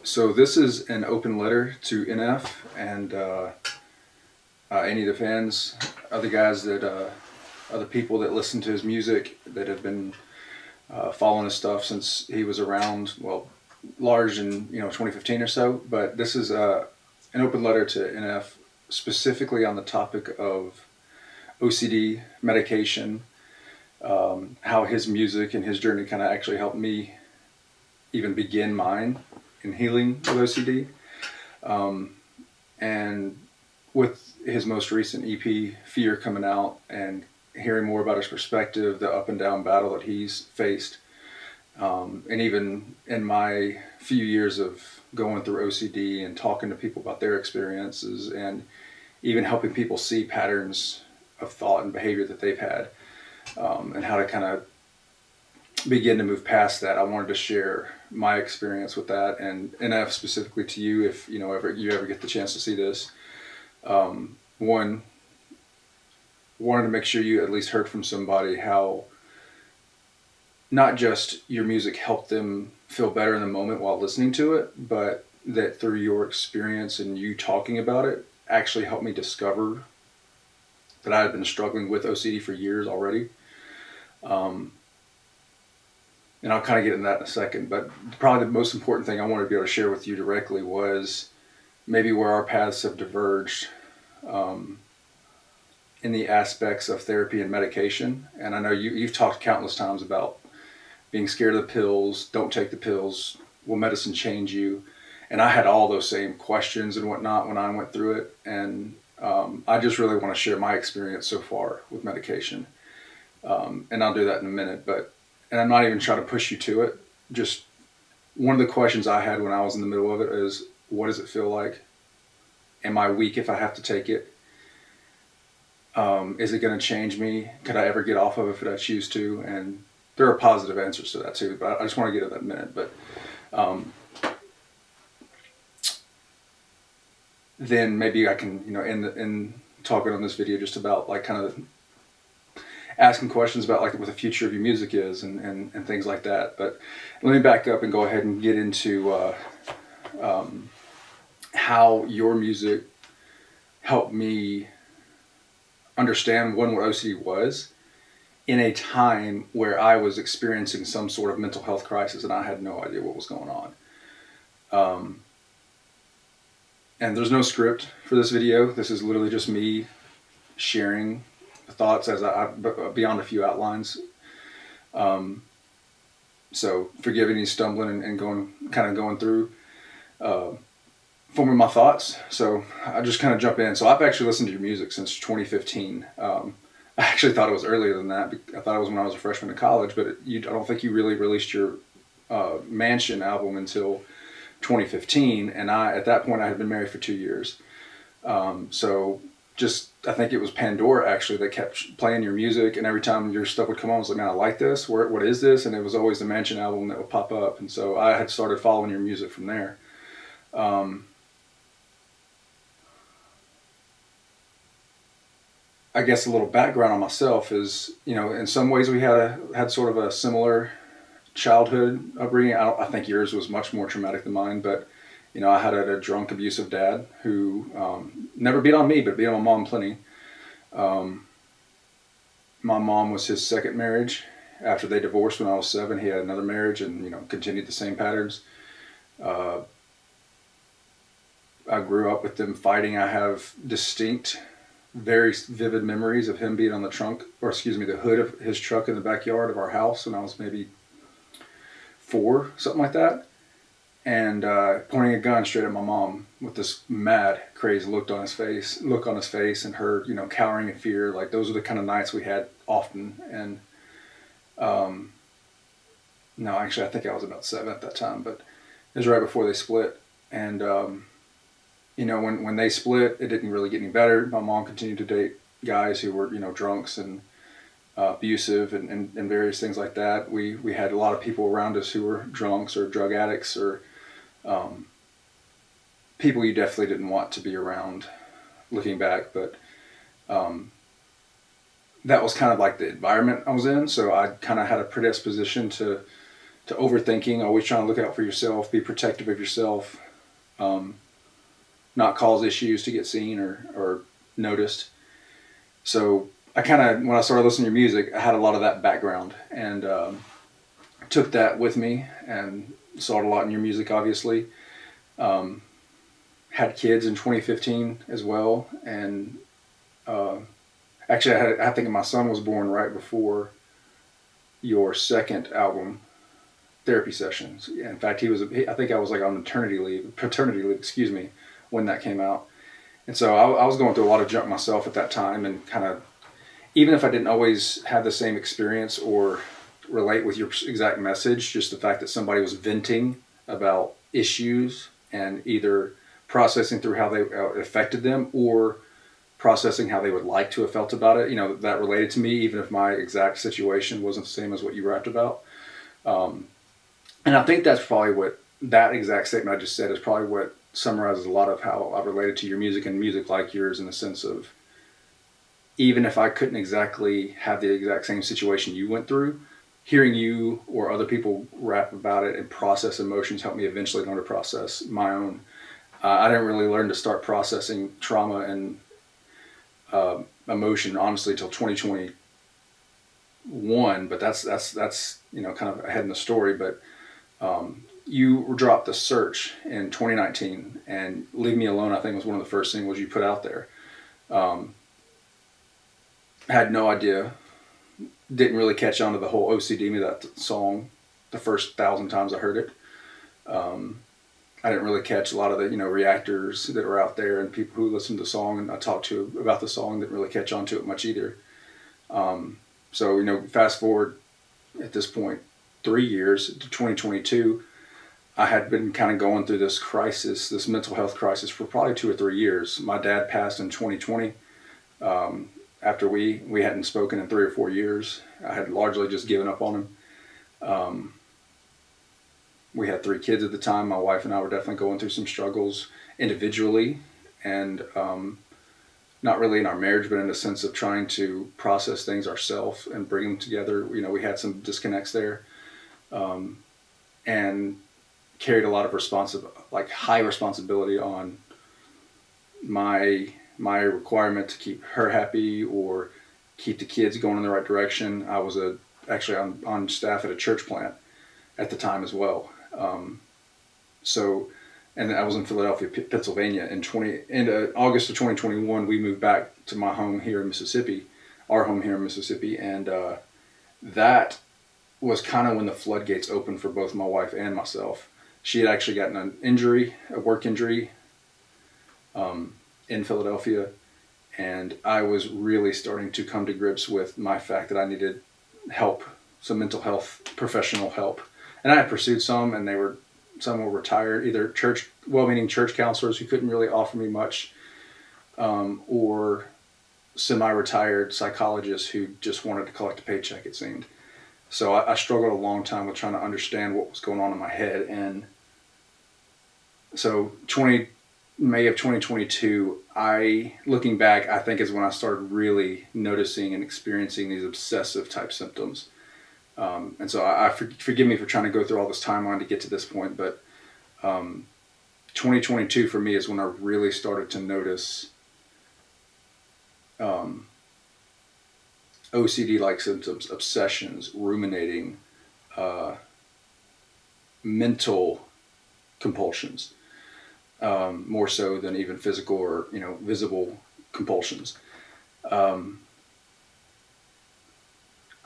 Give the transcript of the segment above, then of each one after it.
So this is an open letter to NF and any of the fans, other guys that, other people that listen to his music that have been following his stuff since he was around, well, large in 2015 or so. But this is an open letter to NF specifically on the topic of OCD medication, how his music and his journey kind of actually helped me even begin mine in healing with OCD. And with his most recent EP, Fear, coming out and hearing more about his perspective, the up and down battle that he's faced, and even in my few years of going through OCD and talking to people about their experiences and even helping people see patterns of thought and behavior that they've had, and how to kind of begin to move past that. I wanted to share my experience with that, and NF specifically to you, if you ever get the chance to see this. One, wanted to make sure you at least heard from somebody how not just your music helped them feel better in the moment while listening to it, but that through your experience and you talking about it actually helped me discover that I had been struggling with OCD for years already. And I'll kind of get into that in a second, but probably the most important thing I wanted to be able to share with you directly was maybe where our paths have diverged in the aspects of therapy and medication. And I know you've talked countless times about being scared of the pills, don't take the pills, will medicine change you? And I had all those same questions and whatnot when I went through it. And I just really want to share my experience so far with medication. And I'll do that in a minute, and I'm not even trying to push you to it. Just one of the questions I had when I was in the middle of it is, what does it feel like? Am I weak if I have to take it? Is it going to change me? Could I ever get off of it if I choose to? And there are positive answers to that too, but I just want to get to that in a minute. But then maybe I can, in talking on this video just about like kind of asking questions about like what the future of your music is and things like that. But let me back up and go ahead and get into how your music helped me understand what OCD was in a time where I was experiencing some sort of mental health crisis and I had no idea what was going on. And there's no script for this video. This is literally just me sharing thoughts as I beyond a few outlines. So forgive any stumbling and going through forming my thoughts. So I just kind of jump in. So I've actually listened to your music since 2015. I actually thought it was earlier than that. I thought it was when I was a freshman in college, but I don't think you really released your Mansion album until 2015. And at that point I had been married for 2 years. So I think it was Pandora actually that kept playing your music, and every time your stuff would come on, I was like, man, I like this. What is this? And it was always the Mansion album that would pop up. And so I had started following your music from there. I guess a little background on myself is, in some ways we had sort of a similar childhood upbringing. I think yours was much more traumatic than mine, but I had a drunk, abusive dad who never beat on me, but beat on my mom plenty. My mom was his second marriage. After they divorced when I was 7, he had another marriage and continued the same patterns. I grew up with them fighting. I have distinct, very vivid memories of him being on the hood of his truck in the backyard of our house when I was maybe 4, something like that. And pointing a gun straight at my mom with this mad, crazy look on his face, and her, cowering in fear. Like those are the kind of nights we had often. And no, actually, I think I was about 7 at that time, but it was right before they split. And when they split, it didn't really get any better. My mom continued to date guys who were, drunks and abusive and various things like that. We had a lot of people around us who were drunks or drug addicts or people you definitely didn't want to be around looking back. But that was kind of like the environment I was in. So I kind of had a predisposition to overthinking, always trying to look out for yourself, be protective of yourself, not cause issues to get seen or noticed. So I kind of, when I started listening to your music, I had a lot of that background, and took that with me and saw it a lot in your music, obviously. Had kids in 2015 as well, and actually I think my son was born right before your second album, Therapy Sessions. In fact, I think I was like on paternity leave, excuse me, when that came out. And so I was going through a lot of junk myself at that time, and kind of, even if I didn't always have the same experience or relate with your exact message, just the fact that somebody was venting about issues and either processing through how they affected them or processing how they would like to have felt about it, that related to me, even if my exact situation wasn't the same as what you rapped about. And I think that's probably what that exact statement I just said is probably what summarizes a lot of how I've related to your music and music like yours, in the sense of, even if I couldn't exactly have the exact same situation you went through, hearing you or other people rap about it and process emotions helped me eventually learn to process my own. I didn't really learn to start processing trauma and emotion, honestly, till 2021. But that's kind of ahead in the story. But you dropped The Search in 2019, and Leave Me Alone, I think, was one of the first singles you put out there. Had no idea, didn't really catch on to the whole OCD me that song the first 1,000 times I heard it. I didn't really catch a lot of the reactors that are out there and people who listen to the song and I talked to about the song, didn't really catch on to it much either. So fast forward at this point 3 years to 2022, I had been kind of going through this crisis, this mental health crisis, for probably 2 or 3 years. My dad passed in 2020. After we hadn't spoken in 3 or 4 years. I had largely just given up on him. We had 3 kids at the time. My wife and I were definitely going through some struggles individually, and not really in our marriage, but in the sense of trying to process things ourselves and bring them together. We had some disconnects there, and carried a lot of high responsibility on my requirement to keep her happy or keep the kids going in the right direction. I was actually on staff at a church plant at the time as well. And I was in Philadelphia, Pennsylvania. In August of 2021, we moved back to my home here in Mississippi, and that was kind of when the floodgates opened for both my wife and myself. She had actually gotten a work injury, in Philadelphia, and I was really starting to come to grips with my fact that I needed help, some mental health professional help. And I had pursued some, and some were retired, either well-meaning church counselors who couldn't really offer me much, or semi-retired psychologists who just wanted to collect a paycheck, it seemed. So I struggled a long time with trying to understand what was going on in my head. And so May of 2022, looking back, I think is when I started really noticing and experiencing these obsessive type symptoms. And so forgive me for trying to go through all this timeline to get to this point, but 2022 for me is when I really started to notice OCD-like symptoms, obsessions, ruminating, mental compulsions. More so than even physical or visible compulsions.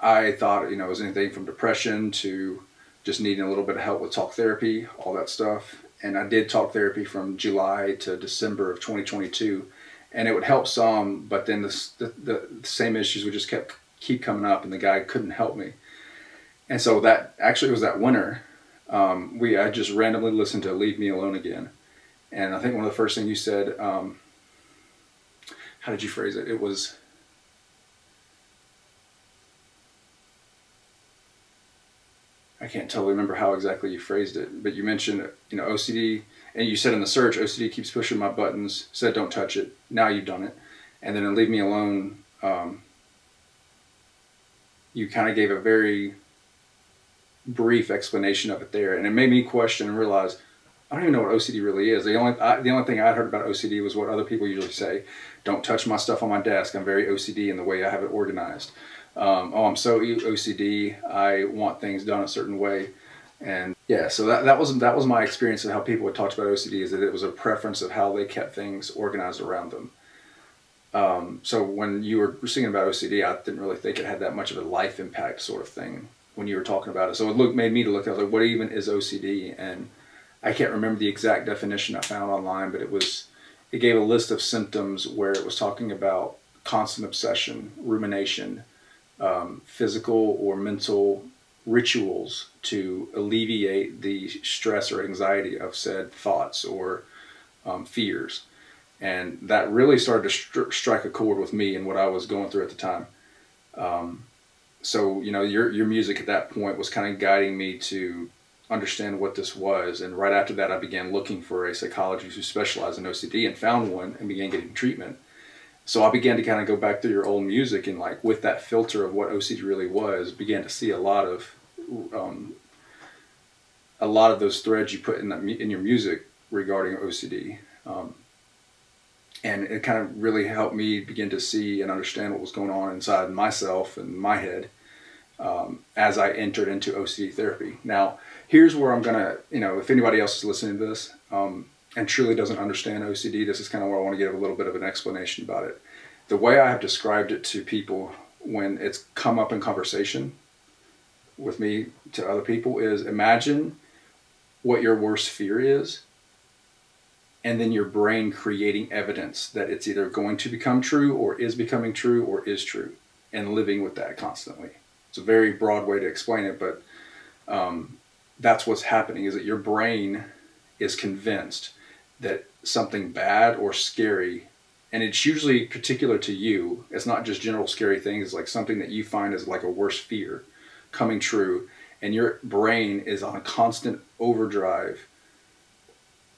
I thought it was anything from depression to just needing a little bit of help with talk therapy, all that stuff. And I did talk therapy from July to December of 2022, and it would help some, but then the same issues would just keep coming up, and the guy couldn't help me. And so that actually was that winter. I just randomly listened to Leave Me Alone again. And I think one of the first things you said, how did you phrase it? It was, I can't totally remember how exactly you phrased it, but you mentioned, OCD, and you said in The Search, OCD keeps pushing my buttons, said don't touch it, now you've done it. And then in Leave Me Alone, you kind of gave a very brief explanation of it there, and it made me question and realize I don't even know what OCD really is. The only thing I'd heard about OCD was what other people usually say: "Don't touch my stuff on my desk. I'm very OCD in the way I have it organized. Oh, I'm so OCD. I want things done a certain way." And yeah, so that was my experience of how people had talked about OCD, is that it was a preference of how they kept things organized around them. So when you were singing about OCD, I didn't really think it had that much of a life impact sort of thing when you were talking about it. So made me to look. I was like, what even is OCD? And I can't remember the exact definition I found online, but it gave a list of symptoms where it was talking about constant obsession, rumination, physical or mental rituals to alleviate the stress or anxiety of said thoughts or fears. And that really started to strike a chord with me and what I was going through at the time. So, your music at that point was kind of guiding me to understand what this was. And right after that, I began looking for a psychologist who specialized in OCD and found one and began getting treatment. So I began to kind of go back through your old music and, like, with that filter of what OCD really was, began to see a lot of those threads you put in your music regarding OCD. And it kind of really helped me begin to see and understand what was going on inside myself and my head as I entered into OCD therapy. Now, here's where I'm going to, if anybody else is listening to this and truly doesn't understand OCD, this is kind of where I want to give a little bit of an explanation about it. The way I have described it to people when it's come up in conversation with me to other people is, imagine what your worst fear is, and then your brain creating evidence that it's either going to become true or is becoming true or is true, and living with that constantly. It's a very broad way to explain it, but that's what's happening, is that your brain is convinced that something bad or scary, and it's usually particular to you, it's not just general scary things, it's like something that you find is like a worst fear coming true, and your brain is on a constant overdrive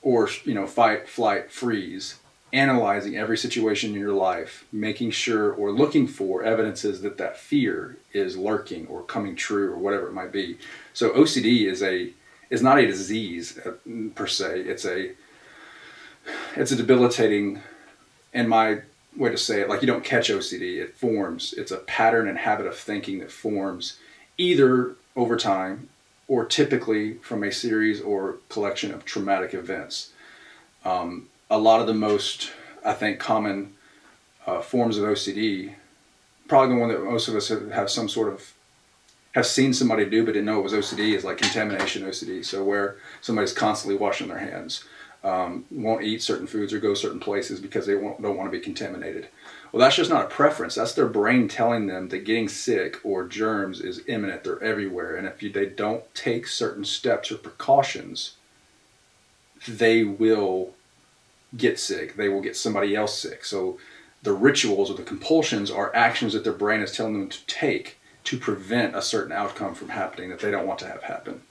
or fight, flight, freeze, analyzing every situation in your life, making sure or looking for evidences that fear is lurking or coming true or whatever it might be. So OCD is not a disease per se. It's a debilitating, in my way to say it, like, you don't catch OCD. It forms. It's a pattern and habit of thinking that forms either over time or typically from a series or collection of traumatic events. A lot of the most, I think, common forms of OCD, probably the one that most of us have seen somebody do but didn't know it was OCD, is like contamination OCD. So where somebody's constantly washing their hands, won't eat certain foods or go certain places because they don't want to be contaminated. Well, that's just not a preference. That's their brain telling them that getting sick or germs is imminent. They're everywhere. And if they don't take certain steps or precautions, they will get sick. They will get somebody else sick. So the rituals or the compulsions are actions that their brain is telling them to take to prevent a certain outcome from happening that they don't want to have happen.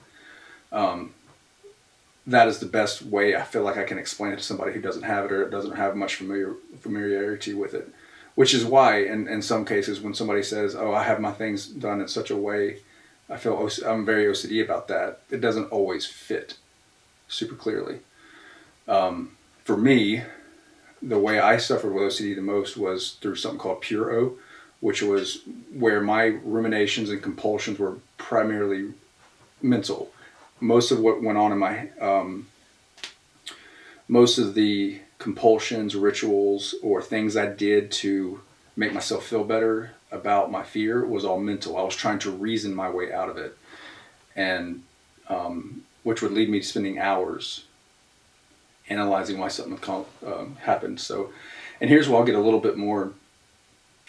That is the best way I feel like I can explain it to somebody who doesn't have it or doesn't have much familiarity with it. Which is why, in some cases, when somebody says, "Oh, I have my things done in such a way," I feel I'm very OCD about that. It doesn't always fit super clearly. For me, the way I suffered with OCD the most was through something called pure O, which was where my ruminations and compulsions were primarily mental. Most of what went on in my, most of the compulsions, rituals, or things I did to make myself feel better about my fear was all mental. I was trying to reason my way out of it, and which would lead me to spending hours analyzing why something happened. So, and here's where I'll get a little bit more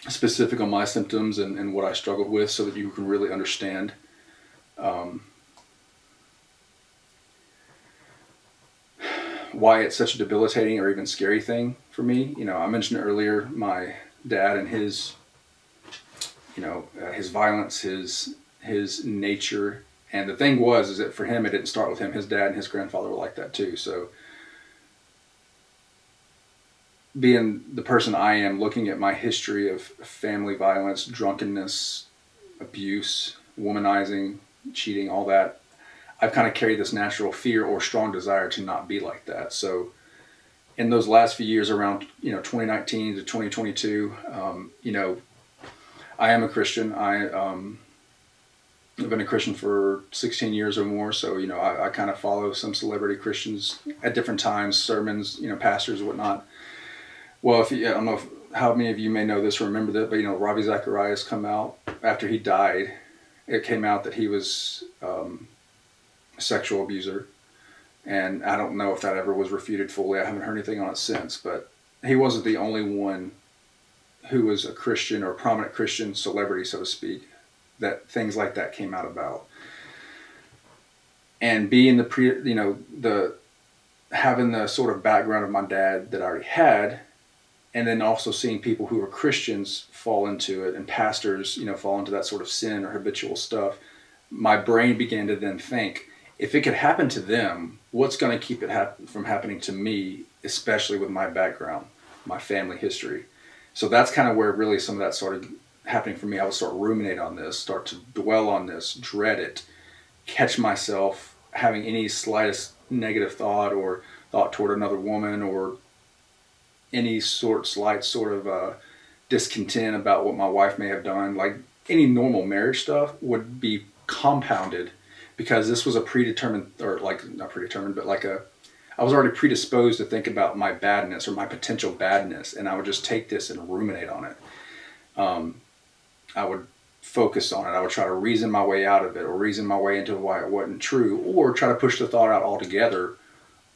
specific on my symptoms and what I struggled with, so that you can really understand why it's such a debilitating or even scary thing for me. I mentioned earlier my dad and his violence, his nature. And the thing is that for him, it didn't start with him. His dad and his grandfather were like that too. So being the person I am, looking at my history of family violence, drunkenness, abuse, womanizing, cheating, all that, I've kind of carried this natural fear or strong desire to not be like that. So in those last few years around, 2019 to 2022, I am a Christian. I've been a Christian for 16 years or more. So, I kind of follow some celebrity Christians at different times, sermons, pastors and whatnot. Well, I don't know how many of you may know this or remember that, but, Ravi Zacharias come out after he died. It came out that he was a sexual abuser. And I don't know if that ever was refuted fully. I haven't heard anything on it since, but he wasn't the only one who was a Christian or a prominent Christian celebrity, so to speak, that things like that came out about. And being having the sort of background of my dad that I already had, and then also seeing people who are Christians fall into it, and pastors, fall into that sort of sin or habitual stuff, my brain began to then think, if it could happen to them, what's going to keep it from happening to me, especially with my background, my family history? So that's kind of where really some of that started happening for me. I would start ruminate on this, start to dwell on this, dread it, catch myself having any slightest negative thought or thought toward another woman or any slight sort of discontent about what my wife may have done. Like any normal marriage stuff would be compounded because this was a predetermined, or like not predetermined, but I was already predisposed to think about my badness or my potential badness, and I would just take this and ruminate on it. I would focus on it. I would try to reason my way out of it or reason my way into why it wasn't true, or try to push the thought out altogether,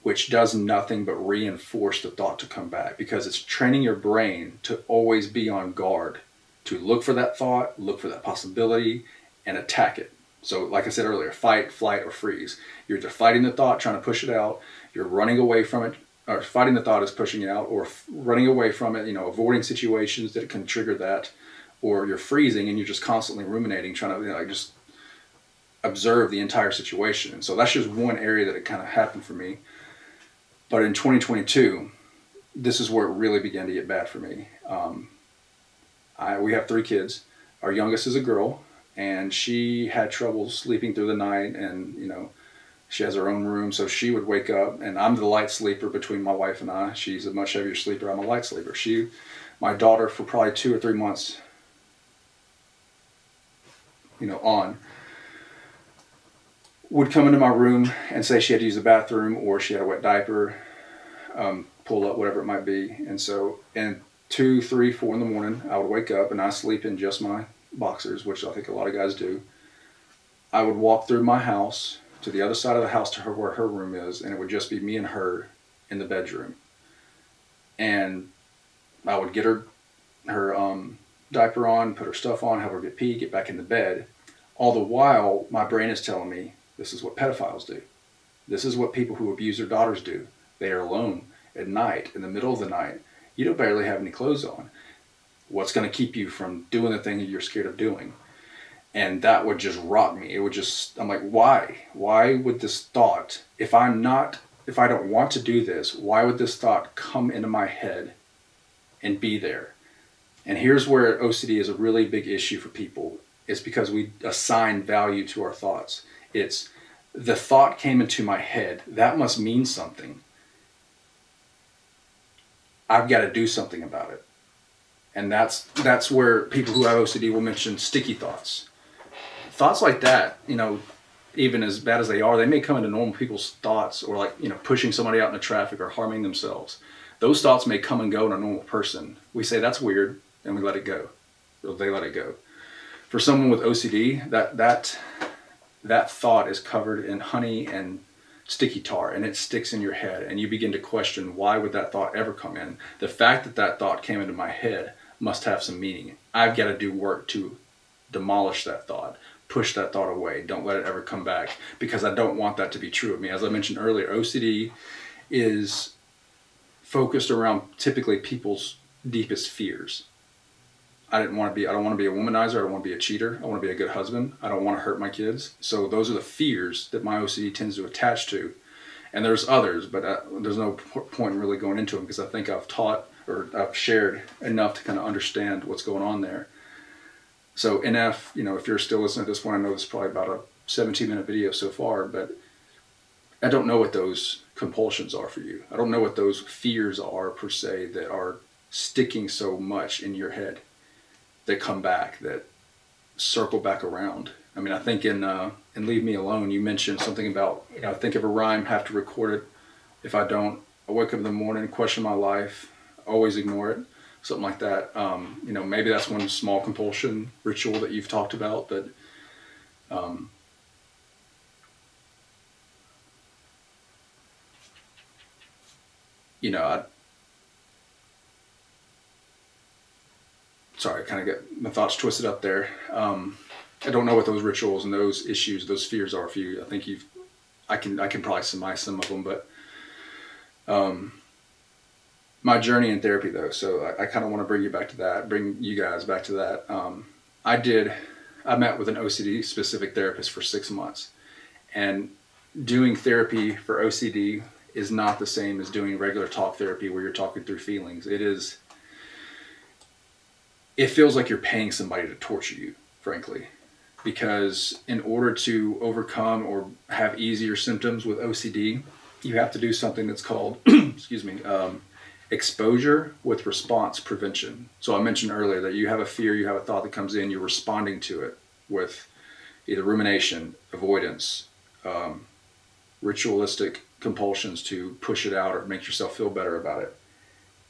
which does nothing but reinforce the thought to come back, because it's training your brain to always be on guard, to look for that thought, look for that possibility, and attack it. So like I said earlier, fight, flight, or freeze. You're either fighting the thought, trying to push it out, you're running away from it, or fighting the thought is pushing it out, or running away from it, avoiding situations that can trigger that, or you're freezing and you're just constantly ruminating, trying to just observe the entire situation. And so that's just one area that it kind of happened for me. But in 2022, this is where it really began to get bad for me. We have 3 kids. Our youngest is a girl, and she had trouble sleeping through the night, and she has her own room, so she would wake up, and I'm the light sleeper between my wife and I. She's a much heavier sleeper. I'm a light sleeper. My daughter, for probably 2 or 3 months, would come into my room and say she had to use the bathroom, or she had a wet diaper, pull up, whatever it might be. And so, in 2, 3, 4 in the morning, I would wake up and I sleep in just my boxers, which I think a lot of guys do. I would walk through my house to the other side of the house to where her room is, and it would just be me and her in the bedroom. And I would get her diaper on, put her stuff on, have her get pee, get back in the bed. All the while, my brain is telling me, this is what pedophiles do. This is what people who abuse their daughters do. They are alone at night, in the middle of the night. You don't barely have any clothes on. What's going to keep you from doing the thing that you're scared of doing? And that would just rock me. I'm like, why? Why would this thought, if I don't want to do this, why would this thought come into my head and be there? And here's where OCD is a really big issue for people. It's because we assign value to our thoughts. It's the thought came into my head. That must mean something. I've got to do something about it. And that's where people who have OCD will mention sticky thoughts. Thoughts like that, even as bad as they are, they may come into normal people's thoughts, or pushing somebody out in the traffic or harming themselves. Those thoughts may come and go in a normal person. We say that's weird, and we let it go. Or they let it go. For someone with OCD, that thought is covered in honey and sticky tar, and it sticks in your head, and you begin to question, why would that thought ever come in? The fact that thought came into my head must have some meaning. I've got to do work to demolish that thought, push that thought away, don't let it ever come back, because I don't want that to be true of me. As I mentioned earlier, OCD is focused around typically people's deepest fears. I don't want to be a womanizer. I don't want to be a cheater. I want to be a good husband. I don't want to hurt my kids. So those are the fears that my OCD tends to attach to. And there's others, but there's no point in really going into them, because I think I've taught, or I've shared enough to kind of understand what's going on there. So NF, if you're still listening to this one, I know this is probably about a 17-minute video so far, but I don't know what those compulsions are for you. I don't know what those fears are per se that are sticking so much in your head, that come back, that circle back around. I mean, I think in Leave Me Alone, you mentioned something about, think of a rhyme, have to record it. If I don't, I wake up in the morning, question my life, always ignore it. Something like that. Maybe that's one small compulsion ritual that you've talked about, but sorry, I kind of get my thoughts twisted up there. I don't know what those rituals and those issues, those fears are for you. I think I can probably surmise some of them, but my journey in therapy though, so I kind of want to bring you guys back to that. I met with an OCD specific therapist for 6 months, and doing therapy for OCD is not the same as doing regular talk therapy where you're talking through feelings. It feels like you're paying somebody to torture you, frankly, because in order to overcome or have easier symptoms with OCD, you have to do something that's called, excuse me, exposure with response prevention. So I mentioned earlier that you have a fear, you have a thought that comes in, you're responding to it with either rumination, avoidance, ritualistic compulsions to push it out or make yourself feel better about it.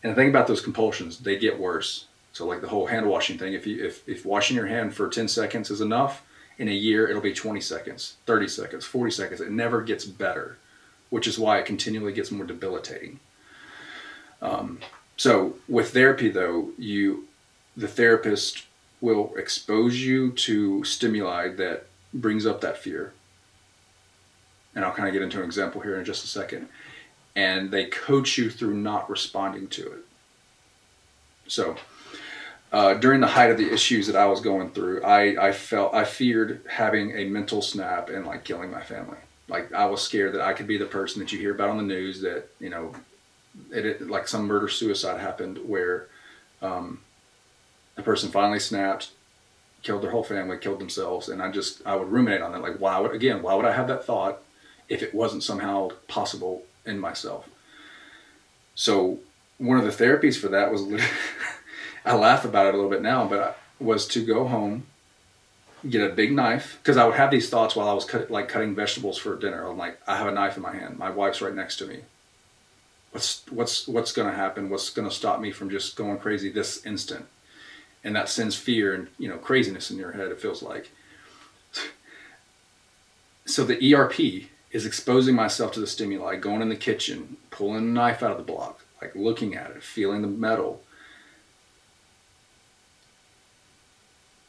And the thing about those compulsions, they get worse. So like the whole hand washing thing, if washing your hand for 10 seconds is enough, in a year it'll be 20 seconds, 30 seconds, 40 seconds. It never gets better, which is why it continually gets more debilitating. So with therapy though, the therapist will expose you to stimuli that brings up that fear. And I'll kind of get into an example here in just a second. And they coach you through not responding to it. So during the height of the issues that I was going through, I feared having a mental snap and like killing my family. Like I was scared that I could be the person that you hear about on the news that, like some murder suicide happened where the person finally snapped, killed their whole family, killed themselves. And I would ruminate on that. Like, why would I have that thought if it wasn't somehow possible in myself? So one of the therapies for that was, I laugh about it a little bit now, but was to go home, get a big knife, because I would have these thoughts while I was cutting vegetables for dinner. I'm like, I have a knife in my hand. My wife's right next to me. What's going to happen? What's going to stop me from just going crazy this instant? And that sends fear and craziness in your head. It feels like. So the ERP is exposing myself to the stimuli, going in the kitchen, pulling a knife out of the block, like looking at it, feeling the metal.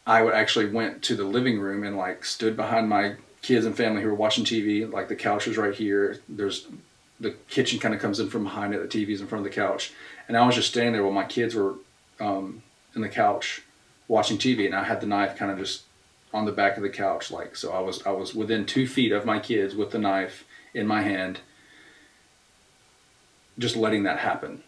I would actually went to the living room and like stood behind my kids and family who were watching TV. Like the couch was right here. The kitchen kind of comes in from behind it. The TV's in front of the couch. And I was just standing there while my kids were in the couch watching TV. And I had the knife kind of just on the back of the couch. So I was within 2 feet of my kids with the knife in my hand, just letting that happen.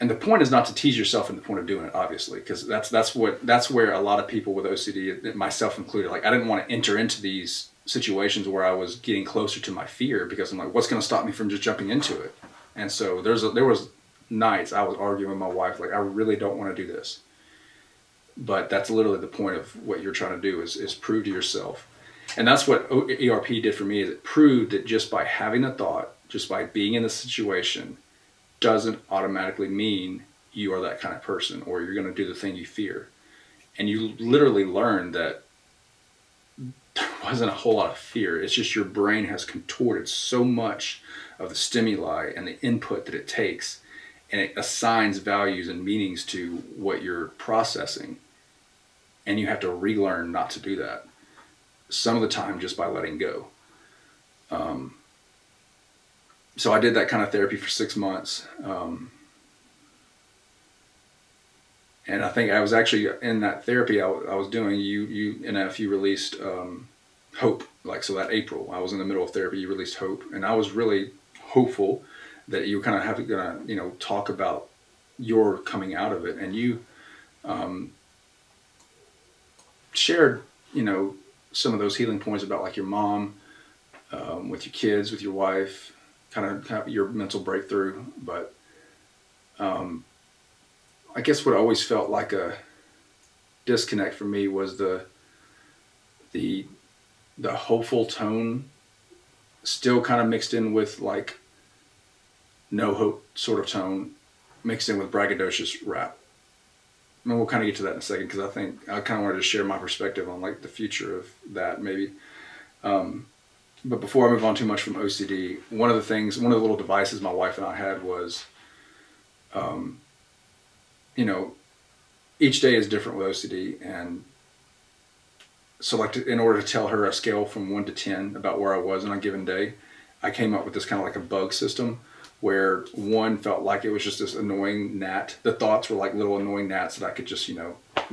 And the point is not to tease yourself in the point of doing it, obviously, because that's where a lot of people with OCD, myself included, like I didn't want to enter into these situations where I was getting closer to my fear because I'm like, what's going to stop me from just jumping into it? And so there was nights I was arguing with my wife, like I really don't want to do this. But that's literally the point of what you're trying to do is prove to yourself. And that's what ERP did for me, is it proved that just by having a thought, just by being in the situation, doesn't automatically mean you are that kind of person or you're going to do the thing you fear. And you literally learn that there wasn't a whole lot of fear. It's just your brain has contorted so much of the stimuli and the input that it takes, and it assigns values and meanings to what you're processing. And you have to relearn not to do that. Some of the time just by letting go. So I did that kind of therapy for 6 months. And I think I was actually in that therapy I was doing, you released Hope. So that April, I was in the middle of therapy, you released Hope. And I was really hopeful that you kind of gonna talk about your coming out of it. And you shared, some of those healing points about like your mom, with your kids, with your wife, kind of your mental breakthrough. But I guess what always felt like a disconnect for me was the the hopeful tone, still kind of mixed in with like no hope sort of tone, mixed in with braggadocious rap. And we'll kind of get to that in a second, because I think I kind of wanted to share my perspective on like the future of that maybe. But before I move on too much from OCD, one of the little devices my wife and I had was, you know, each day is different with OCD, and so like in order to tell her a scale from 1 to 10 about where I was on a given day, I came up with this kind of like a bug system, where 1 felt like it was just this annoying gnat. The thoughts were like little annoying gnats that I could just,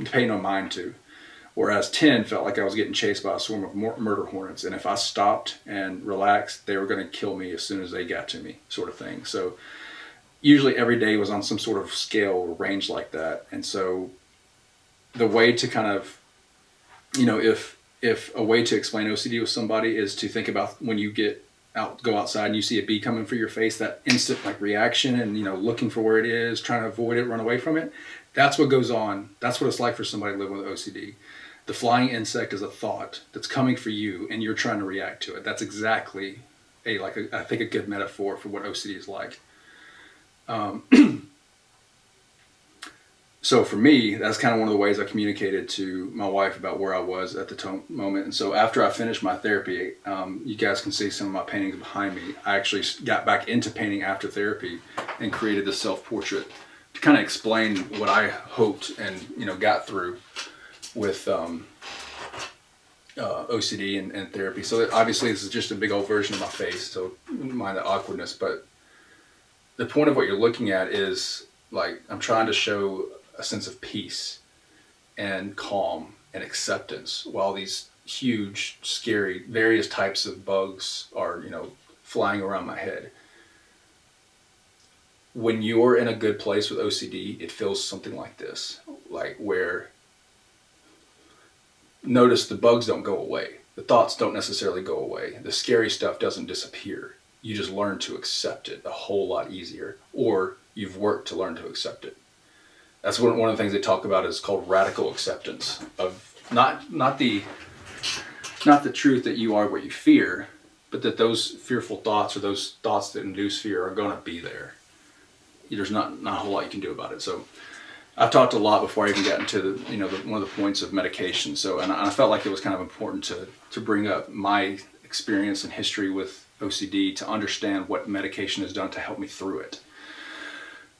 pay no mind to. Whereas 10 felt like I was getting chased by a swarm of murder hornets. And if I stopped and relaxed, they were going to kill me as soon as they got to me, sort of thing. So usually every day was on some sort of scale or range like that. And so the way to kind of, if a way to explain OCD with somebody is to think about when you go outside and you see a bee coming for your face, that instant like reaction and, looking for where it is, trying to avoid it, run away from it. That's what goes on. That's what it's like for somebody living with OCD. The flying insect is a thought that's coming for you and you're trying to react to it. That's exactly I think a good metaphor for what OCD is like. So for me, that's kind of one of the ways I communicated to my wife about where I was at the moment. And so after I finished my therapy, you guys can see some of my paintings behind me. I actually got back into painting after therapy and created this self-portrait to kind of explain what I hoped and, got through with OCD and therapy. So obviously this is just a big old version of my face, so don't mind the awkwardness. But the point of what you're looking at is like I'm trying to show a sense of peace and calm and acceptance while these huge, scary, various types of bugs are, flying around my head. When you're in a good place with OCD, it feels something like this, like where notice the bugs don't go away. The thoughts don't necessarily go away. The scary stuff doesn't disappear. You just learn to accept it a whole lot easier, or you've worked to learn to accept it. That's one of the things they talk about is called radical acceptance of not the truth that you are what you fear, but that those fearful thoughts or those thoughts that induce fear are going to be there. There's not a whole lot you can do about it. So I've talked a lot before I even got into one of the points of medication. So, and I felt like it was kind of important to bring up my experience and history with OCD to understand what medication has done to help me through it.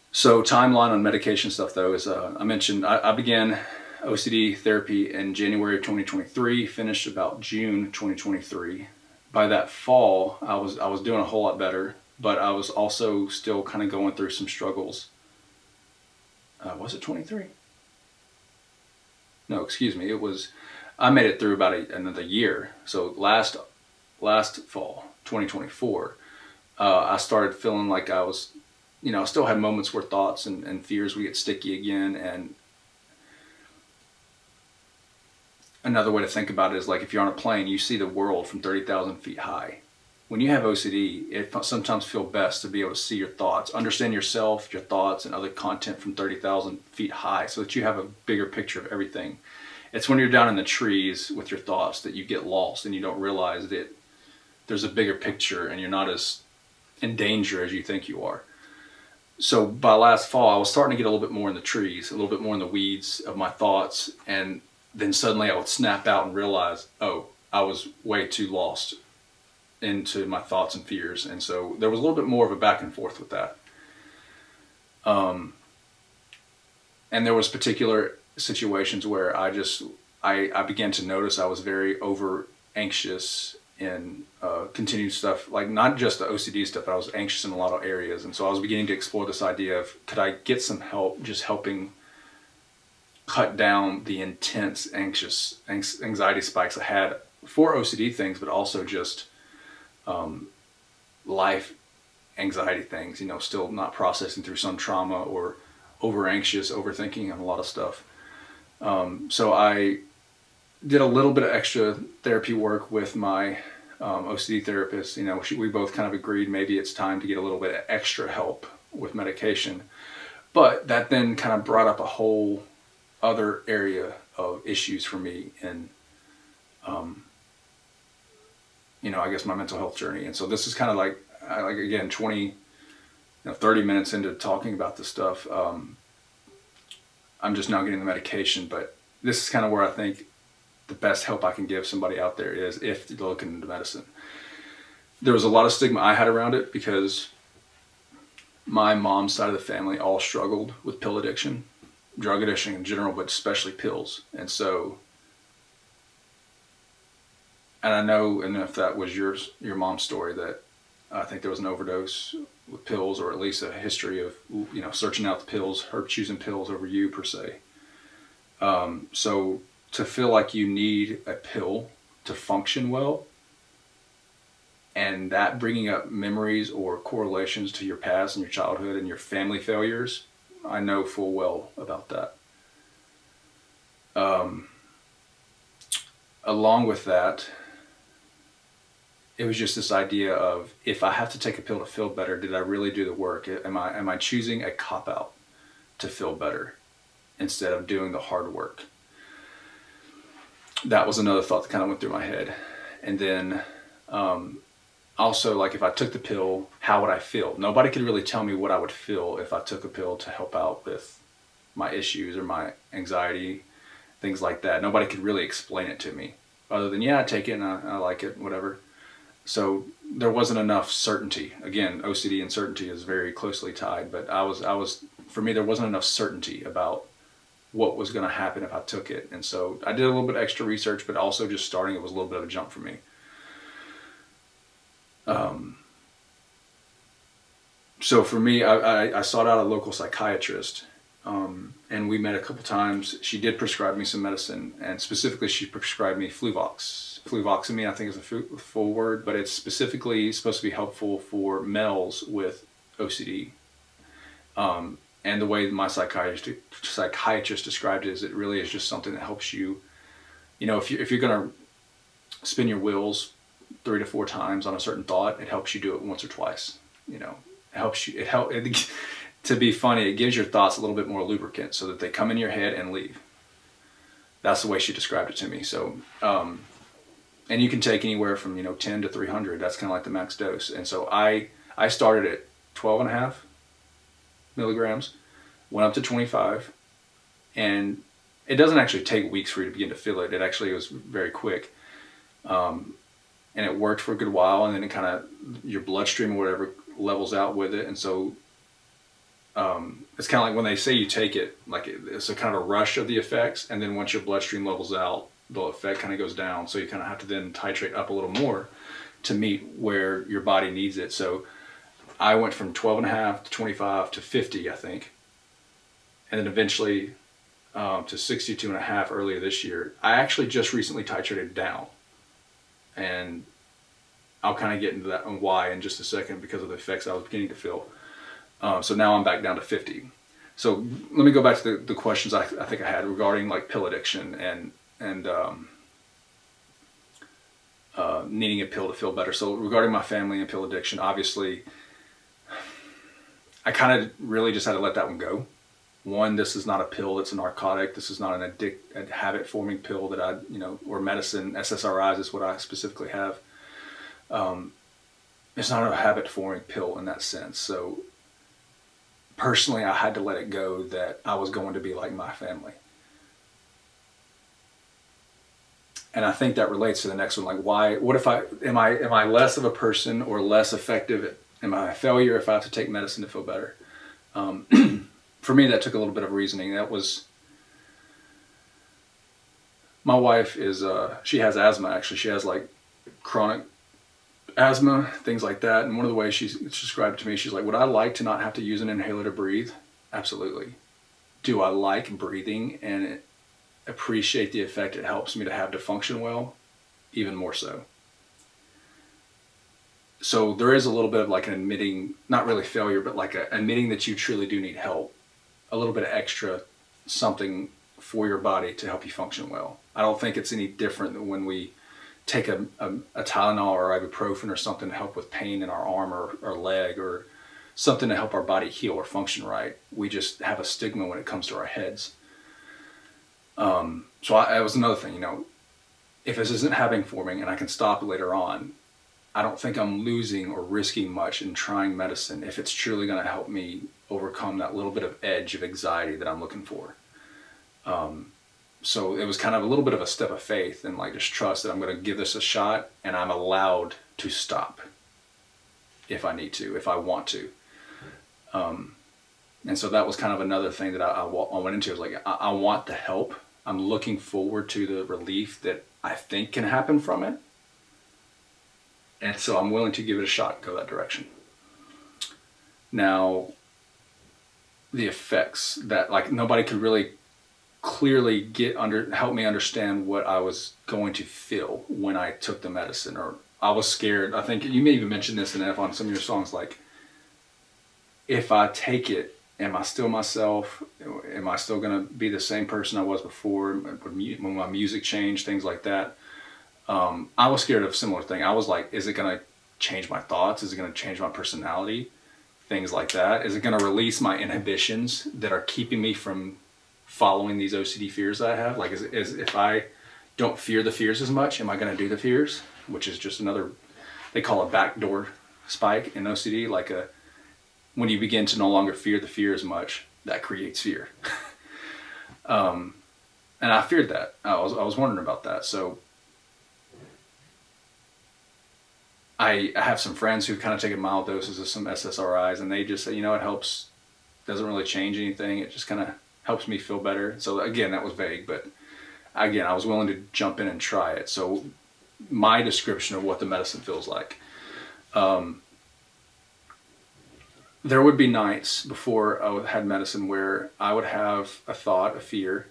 So timeline on medication stuff though is, I mentioned I began OCD therapy in January of 2023, finished about June 2023. By that fall, I was doing a whole lot better, but I was also still kind of going through some struggles. Was it 23? No, excuse me. I made it through about another year. So last fall, 2024, I started feeling like I was, I still had moments where thoughts and fears would get sticky again. And another way to think about it is like if you're on a plane, you see the world from 30,000 feet high. When you have OCD, it sometimes feels best to be able to see your thoughts, understand yourself, your thoughts, and other content from 30,000 feet high so that you have a bigger picture of everything. It's when you're down in the trees with your thoughts that you get lost and you don't realize that there's a bigger picture and you're not as in danger as you think you are. So by last fall, I was starting to get a little bit more in the trees, a little bit more in the weeds of my thoughts, and then suddenly I would snap out and realize, oh, I was way too lost into my thoughts and fears. And so there was a little bit more of a back and forth with that. And there was particular situations where I began to notice I was very over anxious in continued stuff, like not just the OCD stuff, but I was anxious in a lot of areas. And so I was beginning to explore this idea of, could I get some help just helping cut down the intense anxiety spikes I had for OCD things, but also just life anxiety things, still not processing through some trauma or over anxious, overthinking on a lot of stuff. So I did a little bit of extra therapy work with my OCD therapist. We both kind of agreed maybe it's time to get a little bit of extra help with medication. But that then kind of brought up a whole other area of issues for me in, I guess my mental health journey. And so this is kind of like again, 30 minutes into talking about this stuff. I'm just now getting the medication, but this is kind of where I think the best help I can give somebody out there is if they're looking into medicine. There was a lot of stigma I had around it because my mom's side of the family all struggled with pill addiction, drug addiction in general, but especially pills. And so, and I know, and if that was your mom's story, that I think there was an overdose with pills, or at least a history of, searching out the pills, her choosing pills over you per se. So to feel like you need a pill to function well, and that bringing up memories or correlations to your past and your childhood and your family failures, I know full well about that. Along with that, it was just this idea of, if I have to take a pill to feel better, did I really do the work? Am I choosing a cop-out to feel better instead of doing the hard work? That was another thought that kind of went through my head. And then also, like, if I took the pill, how would I feel? Nobody could really tell me what I would feel if I took a pill to help out with my issues or my anxiety, things like that. Nobody could really explain it to me other than, I take it and I like it, whatever. So there wasn't enough certainty. Again, OCD and certainty is very closely tied, but for me, there wasn't enough certainty about what was going to happen if I took it. And so I did a little bit extra research, but also just starting it was a little bit of a jump for me. So for me, I sought out a local psychiatrist, and we met a couple times. She did prescribe me some medicine, and specifically she prescribed me fluvoxamine, I think is the full word, but it's specifically supposed to be helpful for males with OCD. And the way my psychiatrist described it is, it really is just something that helps you, if you're going to spin your wheels 3 to 4 times on a certain thought, it helps you do it once or twice. It helps you, to be funny, it gives your thoughts a little bit more lubricant so that they come in your head and leave. That's the way she described it to me. So, and you can take anywhere from, 10 to 300. That's kind of like the max dose. And so I started at 12.5 milligrams, went up to 25, and it doesn't actually take weeks for you to begin to feel it. It actually was very quick. And it worked for a good while, and then it kind of, your bloodstream or whatever levels out with it. And so it's kind of like when they say you take it, like it's a kind of a rush of the effects, and then once your bloodstream levels out, the effect kind of goes down. So you kind of have to then titrate up a little more to meet where your body needs it. So I went from 12.5 to 25 to 50, I think, and then eventually to 62.5 earlier this year. I actually just recently titrated down, and I'll kind of get into that and why in just a second, because of the effects I was beginning to feel. So now I'm back down to 50. So let me go back to the questions I think I had regarding like pill addiction and needing a pill to feel better. So regarding my family and pill addiction, obviously, I kind of really just had to let that one go. One, this is not a pill, it's a narcotic. This is not a habit-forming pill that or medicine. SSRIs is what I specifically have. It's not a habit-forming pill in that sense. So personally, I had to let it go that I was going to be like my family. And I think that relates to the next one. Like, am I less of a person or less effective? Am I a failure if I have to take medicine to feel better? For me, that took a little bit of reasoning. That was, my wife she has asthma, actually. She has like chronic asthma, things like that. And one of the ways she described it to me, she's like, would I like to not have to use an inhaler to breathe? Absolutely. Do I like breathing and appreciate the effect it helps me to have to function well? Even more so. So there is a little bit of like an admitting, not really failure, but like admitting that you truly do need help. A little bit of extra something for your body to help you function well. I don't think it's any different than when we take a Tylenol or ibuprofen or something to help with pain in our arm or leg, or something to help our body heal or function right. We just have a stigma when it comes to our heads. So that was another thing, if this isn't happening for me and I can stop later on, I don't think I'm losing or risking much in trying medicine if it's truly going to help me overcome that little bit of edge of anxiety that I'm looking for. So it was kind of a little bit of a step of faith and like just trust that I'm going to give this a shot, and I'm allowed to stop if I need to, if I want to. And so that was kind of another thing that I went into. It was like, I want the help. I'm looking forward to the relief that I think can happen from it. And so I'm willing to give it a shot, go that direction. Now, the effects that like nobody could really clearly help me understand what I was going to feel when I took the medicine, or I was scared. I think you may even mention this on some of your songs, like, if I take it, am I still myself? Am I still going to be the same person I was before? When my music changed, things like that. I was scared of a similar thing. I was like, is it going to change my thoughts? Is it going to change my personality? Things like that. Is it going to release my inhibitions that are keeping me from following these OCD fears that I have? Like, if I don't fear the fears as much, am I going to do the fears? Which is just another, they call a backdoor spike in OCD. Like when you begin to no longer fear the fear as much, that creates fear. And I feared that. I was wondering about that. So I have some friends who've kind of taken mild doses of some SSRIs, and they just say, it helps, doesn't really change anything. It just kind of helps me feel better. So again, that was vague, but again, I was willing to jump in and try it. So my description of what the medicine feels like. There would be nights before I had medicine where I would have a thought, a fear,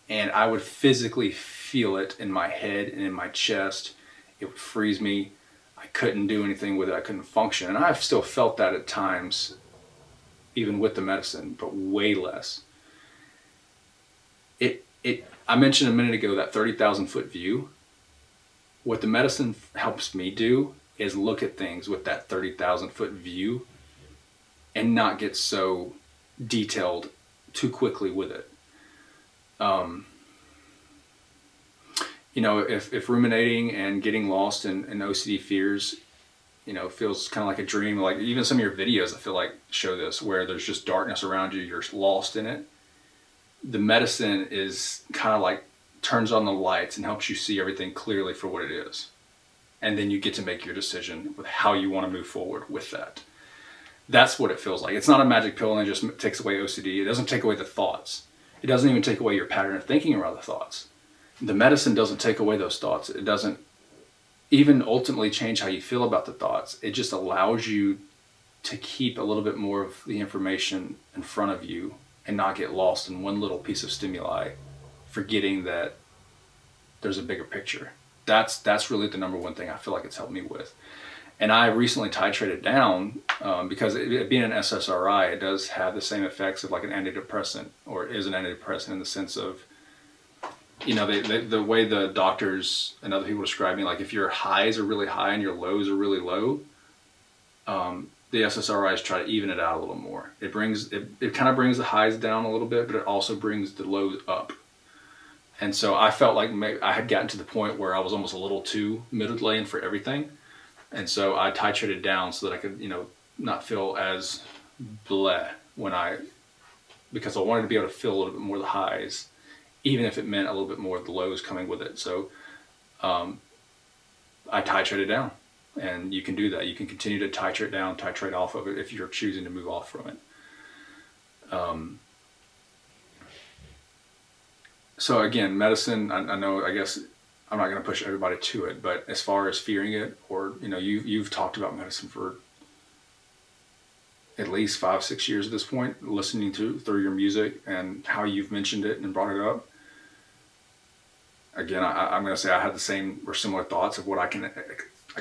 and I would physically feel it in my head and in my chest. It would freeze me. I couldn't do anything with it. I couldn't function. And I've still felt that at times, even with the medicine, but way less. I mentioned a minute ago that 30,000 foot view. What the medicine helps me do is look at things with that 30,000 foot view and not get so detailed too quickly with it. If ruminating and getting lost in OCD fears, feels kind of like a dream, like even some of your videos I feel like show this, where there's just darkness around you, you're lost in it. The medicine is kind of like turns on the lights and helps you see everything clearly for what it is. And then you get to make your decision with how you want to move forward with that. That's what it feels like. It's not a magic pill and it just takes away OCD. It doesn't take away the thoughts. It doesn't even take away your pattern of thinking around the thoughts. The medicine doesn't take away those thoughts. It doesn't even ultimately change how you feel about the thoughts. It just allows you to keep a little bit more of the information in front of you and not get lost in one little piece of stimuli, forgetting that there's a bigger picture. That's really the number one thing I feel like it's helped me with. And I recently titrated down because it being an SSRI, it does have the same effects of like an antidepressant, or is an antidepressant in the sense of, the way the doctors and other people describe me, like if your highs are really high and your lows are really low, the SSRIs try to even it out a little more. It kind of brings the highs down a little bit, but it also brings the lows up. And so I felt like I had gotten to the point where I was almost a little too middle-lane for everything. And so I titrated down so that I could, not feel as bleh because I wanted to be able to feel a little bit more of the highs, even if it meant a little bit more of the lows coming with it. So I titrated down, and you can do that. You can continue to titrate down, titrate off of it if you're choosing to move off from it. So again, medicine, I know, I guess I'm not going to push everybody to it, but as far as fearing it, or, you've talked about medicine for at least 5-6 years at this point, listening through your music and how you've mentioned it and brought it up. Again, I'm going to say I had the same or similar thoughts of what I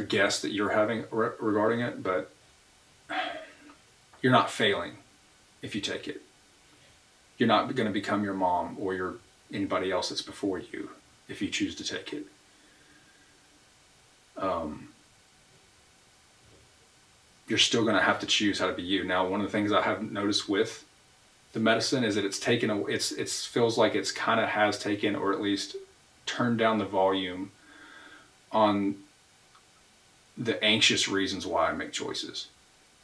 guess that you're having regarding it, but you're not failing if you take it. You're not going to become your mom or your anybody else that's before you if you choose to take it. You're still going to have to choose how to be you. Now, one of the things I have noticed with the medicine is that it's taken it feels like it's kind of has taken, or at least turned down the volume on the anxious reasons why I make choices,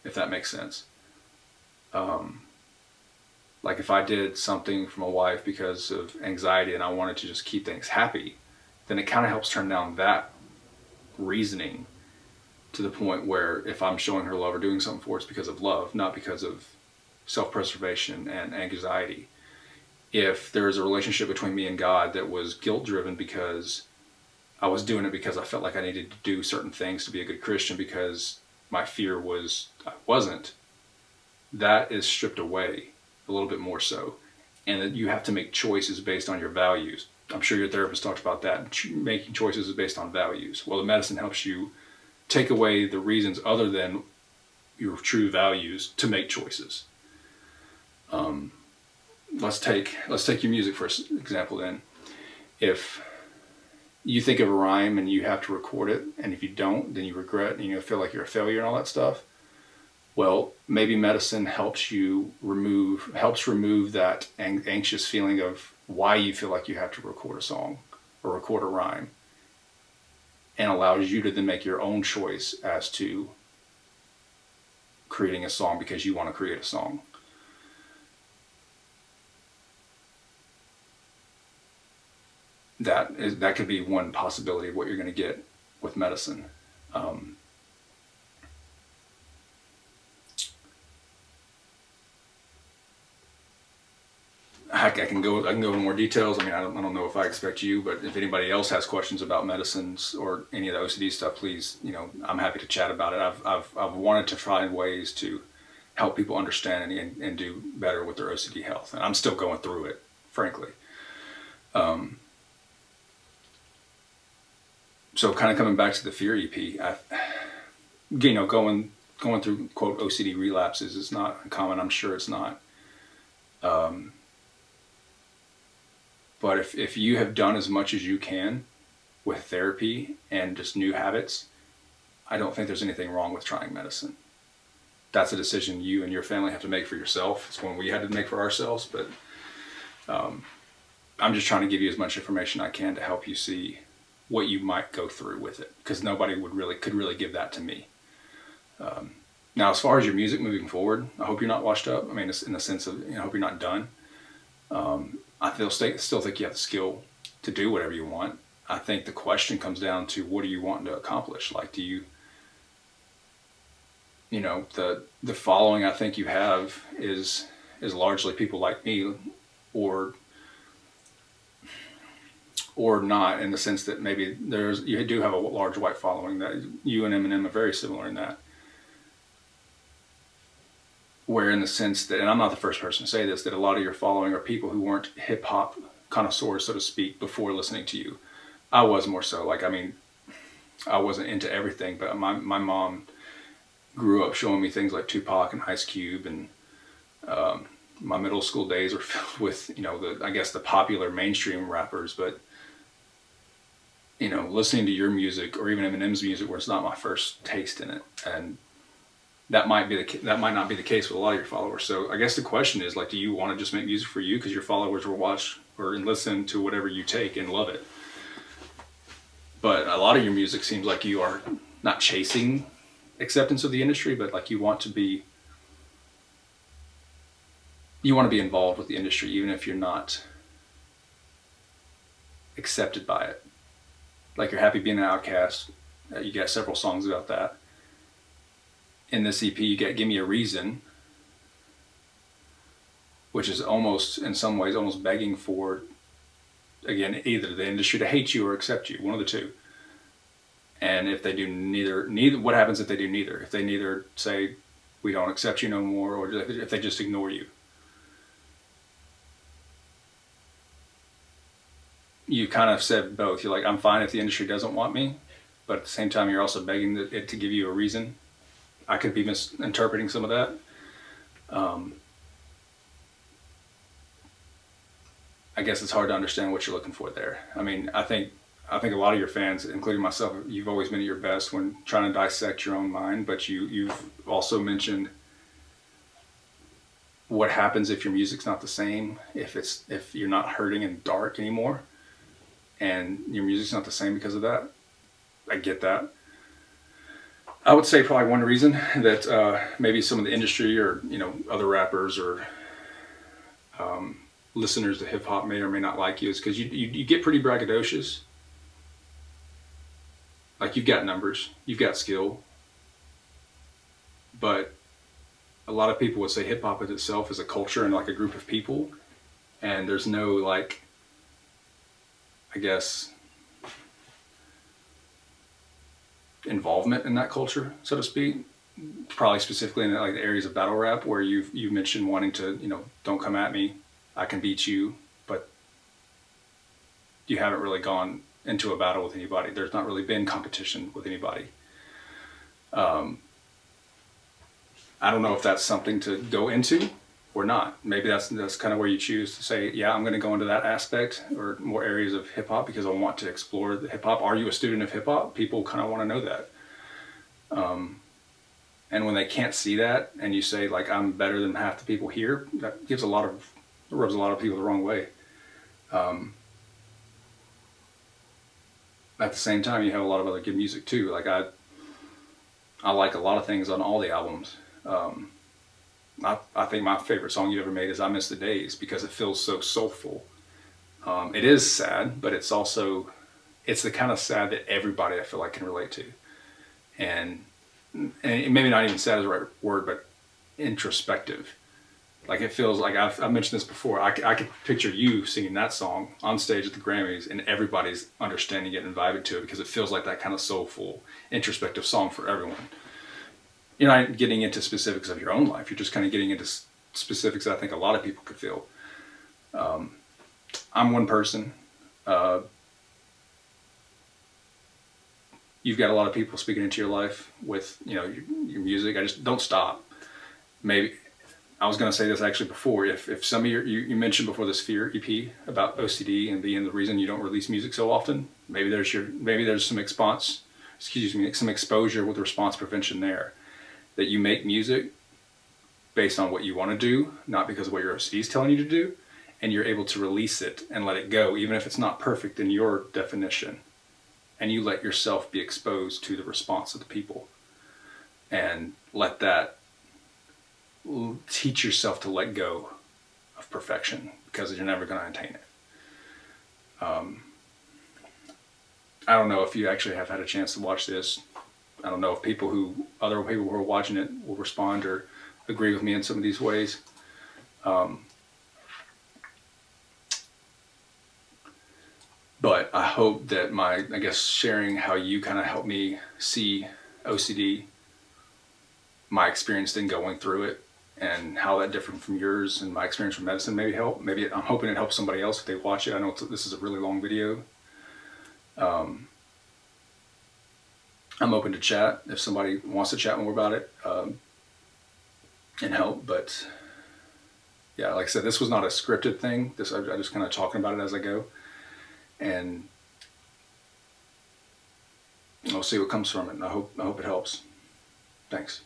if that makes sense. Like if I did something for my wife because of anxiety and I wanted to just keep things happy, then it kind of helps turn down that reasoning to the point where if I'm showing her love or doing something for her, it's because of love, not because of self-preservation and anxiety. If there's a relationship between me and God that was guilt-driven because I was doing it because I felt like I needed to do certain things to be a good Christian because my fear was I wasn't, that is stripped away a little bit more so. And that you have to make choices based on your values. I'm sure your therapist talked about that. Making choices is based on values. Well, the medicine helps you take away the reasons other than your true values to make choices. Let's take your music for example then. If you think of a rhyme and you have to record it, and if you don't, then you regret and you feel like you're a failure and all that stuff. Well, maybe medicine helps remove that anxious feeling of why you feel like you have to record a song or record a rhyme, and allows you to then make your own choice as to creating a song because you want to create a song. That could be one possibility of what you're going to get with medicine. I can go into more details. I mean, I don't know if I expect you, but if anybody else has questions about medicines or any of the OCD stuff, please, I'm happy to chat about it. I've wanted to find ways to help people understand and do better with their OCD health, and I'm still going through it, frankly. So kind of coming back to the Fear EP, going through quote OCD relapses is not uncommon. I'm sure it's not. But if you have done as much as you can with therapy and just new habits, I don't think there's anything wrong with trying medicine. That's a decision you and your family have to make for yourself. It's one we had to make for ourselves, but I'm just trying to give you as much information I can to help you see what you might go through with it, because nobody could really give that to me. Now, as far as your music moving forward, I hope you're not washed up. I mean, it's in the sense of, I hope you're not done. I still think you have the skill to do whatever you want. I think the question comes down to, what are you wanting to accomplish? Like, do you, the following I think you have is largely people like me, or not, in the sense that maybe you do have a large white following. That you and Eminem are very similar in that. Where in the sense that, and I'm not the first person to say this, that a lot of your following are people who weren't hip hop connoisseurs, so to speak, before listening to you. I was more so. I wasn't into everything, but my mom grew up showing me things like Tupac and Ice Cube, and my middle school days were filled with, the popular mainstream rappers, but listening to your music or even Eminem's music was not my first taste in it, and that might not be the case with a lot of your followers. So I guess the question is, do you want to just make music for you because your followers will watch or listen to whatever you take and love it? But a lot of your music seems like you are not chasing acceptance of the industry, but you want to be involved with the industry, even if you're not accepted by it. Like, you're happy being an outcast. You got several songs about that. In this EP, you get Give Me a Reason, which is almost, in some ways, almost begging for, again, either the industry to hate you or accept you, one of the two. And if they do neither, what happens if they do neither? If they neither say, we don't accept you no more, or if they just ignore you? You kind of said both. You're like, I'm fine if the industry doesn't want me, but at the same time, you're also begging it to give you a reason. I could be misinterpreting some of that. I guess it's hard to understand what you're looking for there. I mean, I think a lot of your fans, including myself, you've always been at your best when trying to dissect your own mind. But you've also mentioned what happens if your music's not the same, if you're not hurting and dark anymore, and your music's not the same because of that. I get that. I would say probably one reason that maybe some of the industry or other rappers or listeners to hip hop may or may not like you is because you get pretty braggadocious. Like you've got numbers, you've got skill, but a lot of people would say hip hop itself is a culture and like a group of people, and there's no like, I guess, involvement in that culture, so to speak. Probably specifically in like the areas of battle rap where you mentioned wanting to don't come at me, I can beat you, but you haven't really gone into a battle with anybody. There's not really been competition with anybody. I don't know if that's something to go into or not. Maybe that's kind of where you choose to say, yeah, I'm going to go into that aspect or more areas of hip hop because I want to explore the hip hop. Are you a student of hip hop? People kind of want to know that. And when they can't see that and you say like, I'm better than half the people here, that rubs a lot of people the wrong way. At the same time, you have a lot of other good music too. Like I like a lot of things on all the albums. I think my favorite song you ever made is "I Miss the Days" because it feels so soulful. It is sad, but it's the kind of sad that everybody I feel like can relate to, and maybe not even sad is the right word, but introspective. Like it feels like I've mentioned this before. I could picture you singing that song on stage at the Grammys, and everybody's understanding it and vibing to it because it feels like that kind of soulful, introspective song for everyone. You're not getting into specifics of your own life. You're just kind of getting into specifics that I think a lot of people could feel. I'm one person. You've got a lot of people speaking into your life with your music. I just don't stop. Maybe I was going to say this actually before. If some of you mentioned before this Fear EP about OCD and being the reason you don't release music so often, maybe there's some some exposure with response prevention there. That you make music based on what you want to do, not because of what your OCD is telling you to do, and you're able to release it and let it go, even if it's not perfect in your definition, and you let yourself be exposed to the response of the people, and let that teach yourself to let go of perfection because you're never going to attain it. I don't know if you actually have had a chance to watch this. I don't know if other people who are watching it will respond or agree with me in some of these ways. But I hope that sharing how you kind of helped me see OCD, my experience in going through it, and how that differed from yours and my experience from medicine maybe help. Maybe I'm hoping it helps somebody else if they watch it. I know this is a really long video. I'm open to chat if somebody wants to chat more about it and help. But yeah, like I said, this was not a scripted thing. I just kind of talking about it as I go, and I'll see what comes from it. And I hope it helps. Thanks.